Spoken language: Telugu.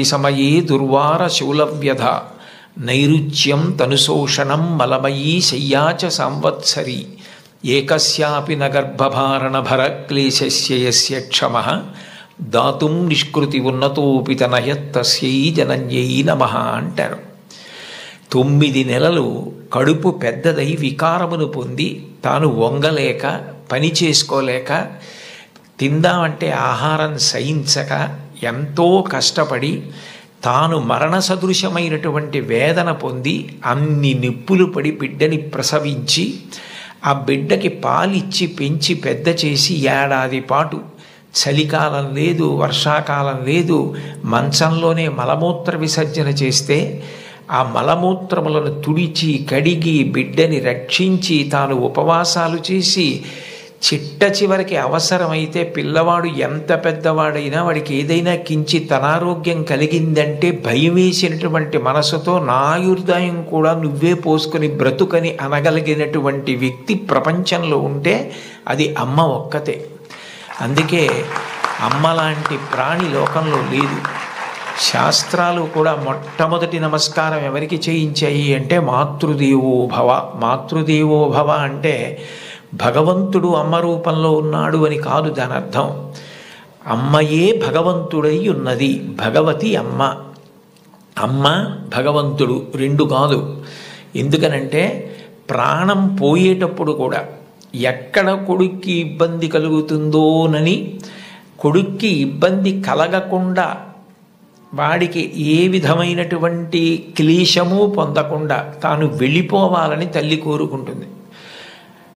సమయే దుర్వార శూలవ్యధ నైరుచ్యం తనుశోషణం మలమయీ శయ్యాచ సంవత్సరి ఏకస్యాపి నగర్భభారణ భరక్లేశస్య యస్య క్షమః దాతుం నిష్కృతి ఉన్నతోపి తనయత్తస్యై జనన్యై నమః అంటారు. 9 నెలలు కడుపు పెద్దదై వికారమును పొంది తాను వంగలేక పని చేసుకోలేక తిందామంటే ఆహారం సహించక ఎంతో కష్టపడి తాను మరణ సదృశమైనటువంటి వేదన పొంది అన్ని నిప్పులు పడి బిడ్డని ప్రసవించి ఆ బిడ్డకి పాలిచ్చి పెంచి పెద్ద చేసి ఏడాది పాటు చలికాలం లేదు, వర్షాకాలం లేదు, మంచంలోనే మలమూత్ర విసర్జన చేస్తే ఆ మలమూత్రములను తుడిచి కడిగి బిడ్డని రక్షించి తాను ఉపవాసాలు చేసి చిట్ట చివరికి అవసరమైతే పిల్లవాడు ఎంత పెద్దవాడైనా వాడికి ఏదైనా కించిత్ అనారోగ్యం కలిగిందంటే భయం వేసినటువంటి మనసుతో నా ఆయుర్దాయం కూడా నువ్వే పోసుకొని బ్రతుకని అనగలిగినటువంటి వ్యక్తి ప్రపంచంలో ఉంటే అది అమ్మ ఒక్కతే. అందుకే అమ్మ లాంటి ప్రాణి లోకంలో లేదు. శాస్త్రాలు కూడా మొట్టమొదటి నమస్కారం ఎవరికి చేయించాయి అంటే మాతృదేవో భవ. మాతృదేవో భవ అంటే భగవంతుడు అమ్మ రూపంలో ఉన్నాడు అని కాదు దాని అర్థం. అమ్మయే భగవంతుడై ఉన్నది. భగవతి అమ్మ, అమ్మ భగవంతుడు రెండు కాదు. ఎందుకనంటే ప్రాణం పోయేటప్పుడు కూడా ఎక్కడ కొడుక్కి ఇబ్బంది కలుగుతుందోనని కొడుక్కి ఇబ్బంది కలగకుండా వాడికి ఏ విధమైనటువంటి క్లేశము పొందకుండా తాను వెళ్ళిపోవాలని తల్లి కోరుకుంటుంది.